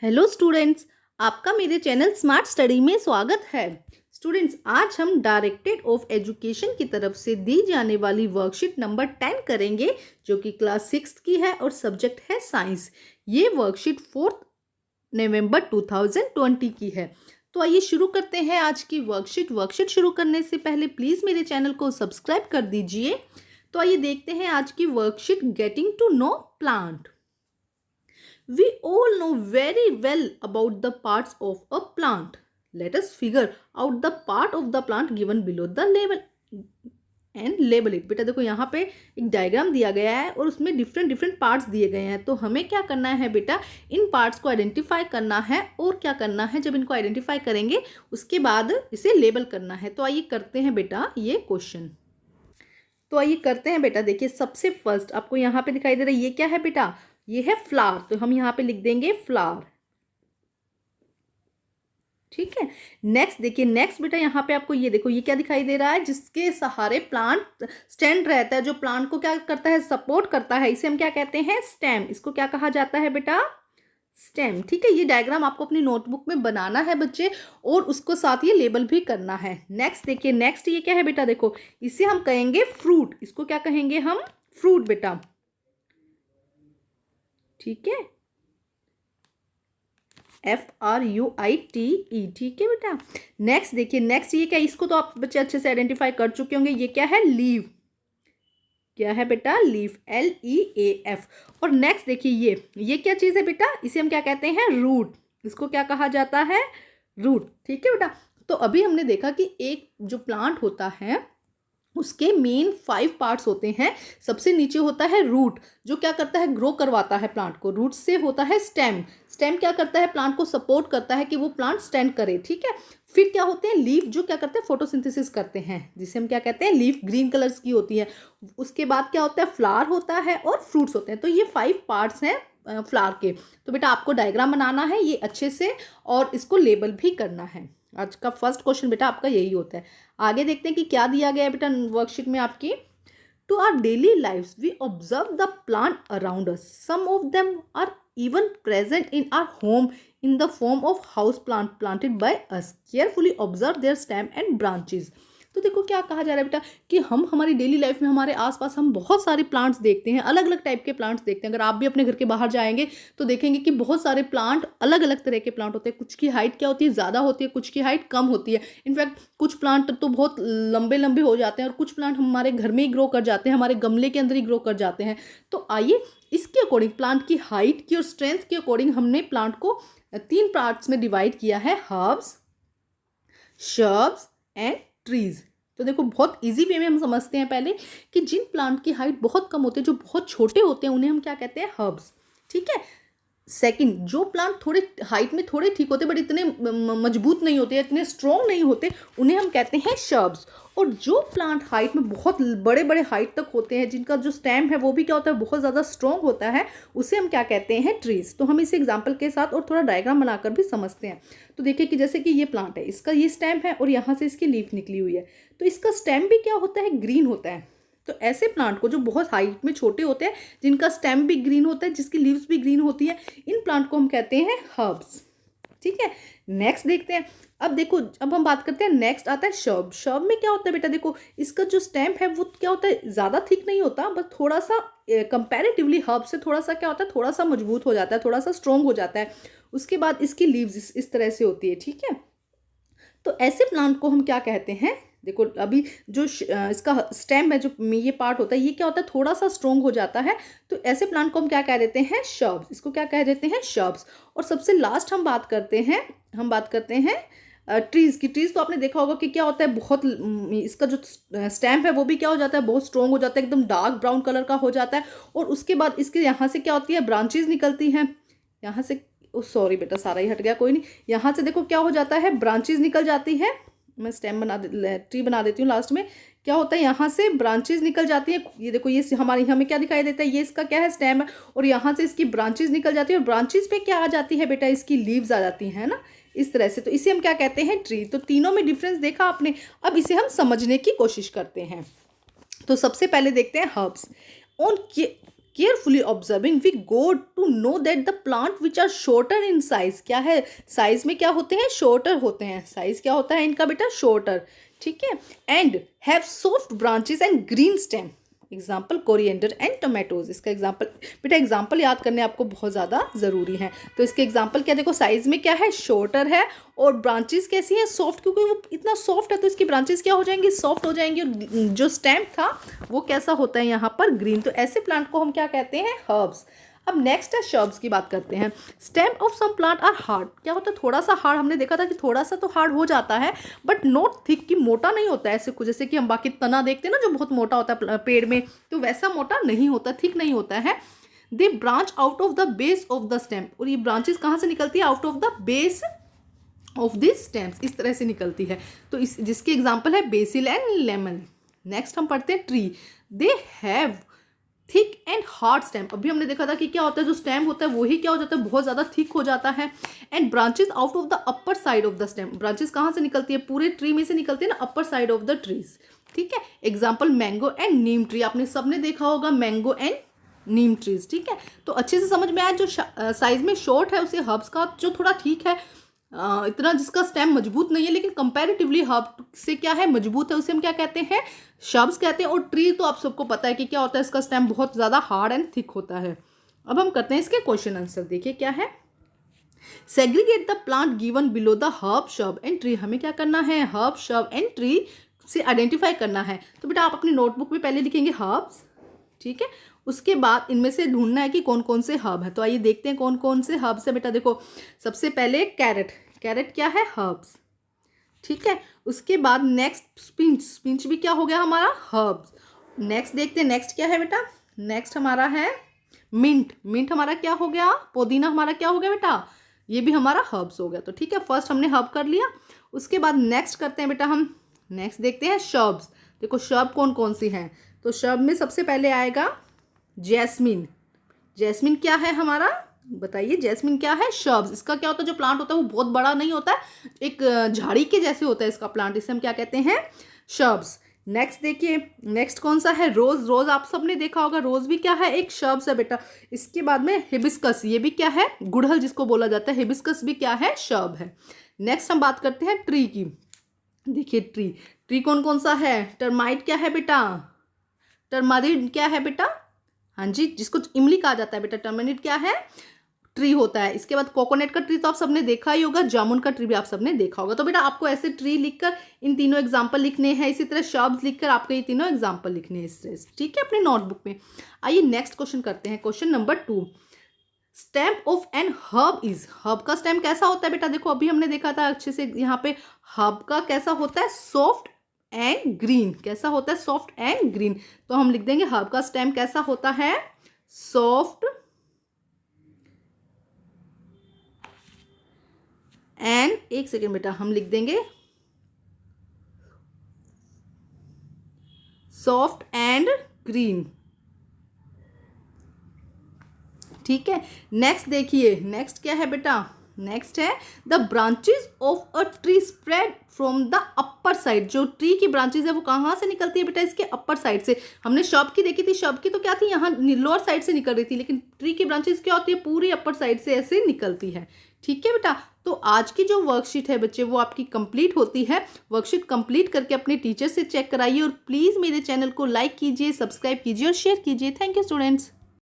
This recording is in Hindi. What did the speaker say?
हेलो स्टूडेंट्स, आपका मेरे चैनल स्मार्ट स्टडी में स्वागत है। स्टूडेंट्स, आज हम डायरेक्टरेट ऑफ एजुकेशन की तरफ से दी जाने वाली वर्कशीट नंबर 10 करेंगे, जो कि क्लास 6 की है और सब्जेक्ट है साइंस। ये वर्कशीट 4 नवंबर 2020 की है। तो आइए शुरू करते हैं आज की वर्कशीट शुरू करने से पहले प्लीज़ मेरे चैनल को सब्सक्राइब कर दीजिए। तो आइए देखते हैं आज की worksheet getting to know plant. We all know very well about the parts of a plant. Let us figure out the part of the plant given below the label and label it. बेटा देखो यहाँ पे एक डायग्राम दिया गया है और उसमें डिफरेंट पार्ट्स दिए गए हैं। तो हमें क्या करना है बेटा, इन पार्ट्स को आइडेंटिफाई करना है और क्या करना है, जब इनको आइडेंटिफाई करेंगे उसके बाद इसे लेबल करना है। तो आइए करते हैं बेटा ये क्वेश्चन। तो आइए करते हैं बेटा। देखिए सबसे फर्स्ट आपको यहाँ पे दिखाई दे रहा है, ये क्या है बेटा, ये है फ्लावर। तो हम यहाँ पे लिख देंगे फ्लावर, ठीक है। नेक्स्ट देखिए, नेक्स्ट बेटा यहाँ पे आपको ये देखो, ये क्या दिखाई दे रहा है, जिसके सहारे प्लांट स्टैंड रहता है, जो प्लांट को क्या करता है, सपोर्ट करता है। इसे हम क्या कहते हैं, स्टेम। इसको क्या कहा जाता है बेटा, स्टेम, ठीक है। ये डायग्राम आपको अपनी नोटबुक में बनाना है बच्चे, और उसको साथ ये लेबल भी करना है। नेक्स्ट देखिए, नेक्स्ट ये क्या है बेटा, देखो इसे हम कहेंगे फ्रूट। इसको क्या कहेंगे हम, फ्रूट बेटा, ठीक है, FRUITE, ठीक है बेटा। नेक्स्ट देखिए, नेक्स्ट ये क्या, इसको तो आप बच्चे अच्छे से आइडेंटिफाई कर चुके होंगे। ये क्या है, लीव। क्या है बेटा, लीफ, LEAF। और नेक्स्ट देखिए, ये क्या चीज़ है बेटा, इसे हम क्या कहते हैं, रूट। इसको क्या कहा जाता है, रूट, ठीक है बेटा। तो अभी हमने देखा कि एक जो प्लांट होता है उसके मेन 5 पार्ट्स होते हैं। सबसे नीचे होता है रूट, जो क्या करता है, ग्रो करवाता है प्लांट को। रूट से होता है स्टेम। स्टेम क्या करता है, प्लांट को सपोर्ट करता है कि वो प्लांट स्टैंड करे, ठीक है। फिर क्या होते हैं, लीफ, जो क्या करते हैं, फोटोसिंथेसिस करते हैं, जिसे हम क्या कहते हैं, लीफ ग्रीन कलर्स की होती है। उसके बाद क्या होता है, फ्लावर होता है और फ्रूट्स होते हैं। तो ये 5 पार्ट्स हैं फ्लावर के। तो बेटा आपको डायग्राम बनाना है ये अच्छे से, और इसको लेबल भी करना है। आज का फर्स्ट क्वेश्चन बेटा आपका यही होता है। आगे देखते हैं कि क्या दिया गया है बेटा वर्कशीट में आपकी। To our daily lifes we observe the plant around us, some of them are even present in our home in the form of house plant planted by us. Carefully observe their stem and branches. तो देखो क्या कहा जा रहा है बेटा, कि हम हमारी डेली लाइफ में हमारे आसपास हम बहुत सारे प्लांट्स देखते हैं, अलग अलग टाइप के प्लांट्स देखते हैं। अगर आप भी अपने घर के बाहर जाएंगे तो देखेंगे कि बहुत सारे प्लांट, अलग अलग तरह के प्लांट होते हैं। कुछ की हाइट क्या होती है, ज़्यादा होती है, कुछ की हाइट कम होती है। इनफैक्ट कुछ प्लांट तो बहुत लंबे लंबे हो जाते हैं, और कुछ प्लांट हमारे घर में ही ग्रो कर जाते हैं, हमारे गमले के अंदर ही ग्रो कर जाते हैं। तो आइए इसके अकॉर्डिंग, प्लांट की हाइट की और स्ट्रेंथ के अकॉर्डिंग हमने प्लांट को 3 पार्ट्स में डिवाइड किया है, हर्ब्स, श्रब्स एंड ट्रीज। तो देखो बहुत इजी वे में हम समझते हैं पहले, कि जिन प्लांट की हाइट बहुत कम होती है, जो बहुत छोटे होते हैं, उन्हें हम क्या कहते हैं, हर्ब्स, ठीक है। सेकंड, जो प्लांट थोड़े हाइट में थोड़े ठीक होते बट इतने मजबूत नहीं होते, इतने स्ट्रॉन्ग नहीं होते, उन्हें हम कहते हैं श्रब्स। और जो प्लांट हाइट में बहुत बड़े बड़े हाइट तक होते हैं, जिनका जो स्टेम है वो भी क्या होता है, बहुत ज़्यादा स्ट्रॉन्ग होता है, उसे हम क्या कहते हैं, ट्रीज। तो हम इस एग्जाम्पल के साथ और थोड़ा डायग्राम बनाकर भी समझते हैं। तो देखिए कि जैसे कि ये प्लांट है, इसका ये स्टेम है और यहाँ से इसकी लीफ निकली हुई है। तो इसका स्टेम भी क्या होता है, ग्रीन होता है। तो ऐसे प्लांट को जो बहुत हाइट में छोटे होते हैं, जिनका स्टेम भी ग्रीन होता है, जिसकी लीव्स भी ग्रीन होती है, इन प्लांट को हम कहते हैं हर्ब्स, ठीक है। नेक्स्ट देखते हैं। अब देखो, अब हम बात करते हैं, नेक्स्ट आता है शर्ब। शर्ब में क्या होता है बेटा, देखो इसका जो स्टेम है वो क्या होता है, ज़्यादा थिक नहीं होता, बस थोड़ा सा कंपैरेटिवली हर्ब से थोड़ा सा क्या होता है, थोड़ा सा मजबूत हो जाता है, थोड़ा सा स्ट्रॉन्ग हो जाता है। उसके बाद इसकी लीव्स इस तरह से होती है, ठीक है। तो ऐसे प्लांट को हम क्या कहते हैं, देखो अभी जो इसका स्टेम है, जो ये पार्ट होता है, ये क्या होता है, थोड़ा सा स्ट्रॉन्ग हो जाता है। तो ऐसे प्लांट को हम क्या कह देते हैं, श्रब्स। इसको क्या कह देते हैं, श्रब्स। और सबसे लास्ट हम बात करते हैं ट्रीज की। ट्रीज तो आपने देखा होगा कि क्या होता है, बहुत इसका जो स्टेम है वो भी क्या हो जाता है, बहुत स्ट्रॉन्ग हो जाता है, एकदम डार्क ब्राउन कलर का हो जाता है। और उसके बाद इसके यहाँ से क्या होती है, ब्रांचेज निकलती हैं। यहाँ से, सॉरी बेटा सारा ही हट गया, कोई नहीं। यहाँ से देखो क्या हो जाता है, ब्रांचेज निकल जाती है। मैं स्टेम ट्री बना देती हूँ लास्ट में। क्या होता है, यहाँ से ब्रांचेज निकल जाती है। ये देखो, ये हमें क्या दिखाई देता है, ये इसका क्या है, स्टेम है, और यहाँ से इसकी ब्रांचेज निकल जाती है, और ब्रांचेज पे क्या आ जाती है बेटा, इसकी लीव्स आ जाती है ना, इस तरह से। तो इसे हम क्या कहते हैं, ट्री। तो तीनों में डिफरेंस देखा आपने। अब इसे हम समझने की कोशिश करते हैं। तो सबसे पहले देखते हैं herbs. On carefully observing we go to know that the plant which are shorter in size, क्या है साइज में क्या होते हैं, शॉर्टर होते हैं, साइज क्या होता है इनका बेटा, शॉर्टर, ठीक है, and have soft branches and green stem, example coriander and tomatoes. इसका एग्जाम्पल बेटा, एग्जाम्पल याद करने आपको बहुत ज़्यादा ज़रूरी है। तो इसके एग्जाम्पल क्या, देखो साइज में क्या है, शॉर्टर है, और ब्रांचेस कैसी हैं, सॉफ्ट, क्योंकि वो इतना सॉफ्ट है तो इसकी ब्रांचेस क्या हो जाएंगी, सॉफ्ट हो जाएंगी, और जो स्टेम था वो कैसा होता है यहाँ पर, ग्रीन। तो ऐसे प्लांट को हम क्या कहते हैं, हर्ब्स। अब नेक्स्ट है शर्ब्स की बात करते हैं। Stem of some plant are hard, क्या होता है, थोड़ा सा हार्ड, हमने देखा था कि थोड़ा सा तो हार्ड हो जाता है, बट नॉट थिक, कि मोटा नहीं होता है ऐसे कुछ, जैसे कि हम बाकी तना देखते हैं ना जो बहुत मोटा होता है पेड़ में, तो वैसा मोटा नहीं होता, थिक नहीं होता है। They branch out of the base of the stem, और ये ब्रांचेस कहाँ से निकलती है, out of the base of this stems, इस तरह से निकलती है। तो इस जिसके एग्जाम्पल है बेसिल एंड लेमन। नेक्स्ट हम पढ़ते हैं tree. They have thick and hard stem, अभी हमने देखा था कि क्या होता है, जो स्टेम होता है वही क्या हो जाता है, बहुत ज़्यादा थिक हो जाता है। And branches out of the upper side of the stem, branches कहाँ से निकलती है, पूरे ट्री में से निकलती है ना, upper side of the trees, ठीक है। Example mango and Neem tree, आपने सबने देखा होगा मैंगो एंड नीम ट्रीज, ठीक है। तो अच्छे से समझ में आया, जो साइज में शॉर्ट है उसे हर्ब्स का, जो थोड़ा ठीक है, इतना जिसका स्टेम मजबूत नहीं है लेकिन कंपैरेटिवली हर्ब से क्या है, मजबूत है, उसे हम क्या कहते हैं, शब्स कहते हैं। और ट्री तो आप सबको पता है कि क्या होता है, इसका स्टेम बहुत ज़्यादा हार्ड एंड थिक होता है। अब हम करते हैं इसके क्वेश्चन आंसर, देखिए क्या है। Segregate the plant given below the herb, Shab and tree, हमें क्या करना है, हर्ब, शब एंड ट्री से आइडेंटिफाई करना है। तो बेटा आप अपनी नोटबुक में पहले लिखेंगे हर्ब्स, ठीक है, उसके बाद इनमें से ढूंढना है कि कौन कौन से हर्ब है। तो आइए देखते हैं कौन कौन से हर्ब्स है बेटा। देखो सबसे पहले कैरेट, कैरेट क्या है, हर्ब्स, ठीक है। उसके बाद नेक्स्ट स्पिंच, स्पिंच भी क्या हो गया हमारा, हर्ब्स। नेक्स्ट देखते हैं, नेक्स्ट क्या है बेटा, नेक्स्ट हमारा है मिंट, मिंट हमारा क्या हो गया, पुदीना हमारा क्या हो गया बेटा, ये भी हमारा हर्ब्स हो गया। तो ठीक है, फर्स्ट हमने हर्ब कर लिया। उसके बाद नेक्स्ट करते हैं बेटा हम, नेक्स्ट देखते हैं शर्ब्स। देखो शर्ब कौन कौन सी हैं, तो शर्ब में सबसे पहले आएगा जैस्मिन, जैस्मिन क्या है हमारा, बताइए जैस्मिन क्या है, शर्ब्स। इसका क्या होता है, जो प्लांट होता है वो बहुत बड़ा नहीं होता है, एक झाड़ी के जैसे होता है इसका प्लांट, इसे हम क्या कहते हैं, शर्ब्स। नेक्स्ट देखिए, नेक्स्ट कौन सा है, रोज, रोज आप सबने देखा होगा, रोज भी क्या है, एक शर्ब्स है बेटा। इसके बाद में हिबिस्कस, ये भी क्या है, गुड़हल जिसको बोला जाता है, हिबिस्कस भी क्या है, शर्ब है। नेक्स्ट हम बात करते हैं ट्री की। देखिए ट्री, ट्री कौन कौन सा है, टर्माइट क्या है बेटा, टर्मारिड क्या है बेटा, हाँ जी, जिसको इमली कहा जाता है बेटा, टर्मरिड क्या है, ट्री होता है। इसके बाद कोकोनट का ट्री तो आप सबने देखा ही होगा, जामुन का ट्री भी आप सबने देखा होगा। तो बेटा आपको ऐसे ट्री लिखकर इन तीनों एग्जाम्पल लिखने हैं, इसी तरह शब्द लिखकर आपको ये तीनों एग्जाम्पल लिखने हैं इस तरह से, ठीक है, अपने नोटबुक में। आइए नेक्स्ट क्वेश्चन करते हैं, question number 2। Stem of an herb is, herb का स्टेम कैसा होता है बेटा, देखो अभी हमने देखा था अच्छे से, यहाँ पे हर्ब का कैसा होता है, सॉफ्ट एंड ग्रीन, कैसा होता है, सॉफ्ट एंड ग्रीन। तो हम लिख देंगे हर्ब का स्टेम कैसा होता है, सॉफ्ट एंड, एक सेकेंड बेटा हम लिख देंगे सॉफ्ट एंड ग्रीन, ठीक है। नेक्स्ट देखिए, नेक्स्ट क्या है बेटा, नेक्स्ट है the branches of a tree spread from the upper side, जो ट्री की ब्रांचेस है वो कहाँ से निकलती है बेटा, इसके अपर साइड से। हमने शब की देखी थी, शब की तो क्या थी, यहाँ लोअर साइड से निकल रही थी, लेकिन ट्री की ब्रांचेस क्या होती है, पूरी अपर साइड से ऐसे निकलती है, ठीक है बेटा। तो आज की जो वर्कशीट है बच्चे वो आपकी कंप्लीट होती है। वर्कशीट कंप्लीट करके अपने टीचर से चेक कराइए, और प्लीज़ मेरे चैनल को लाइक कीजिए, सब्सक्राइब कीजिए और शेयर कीजिए। Thank you students.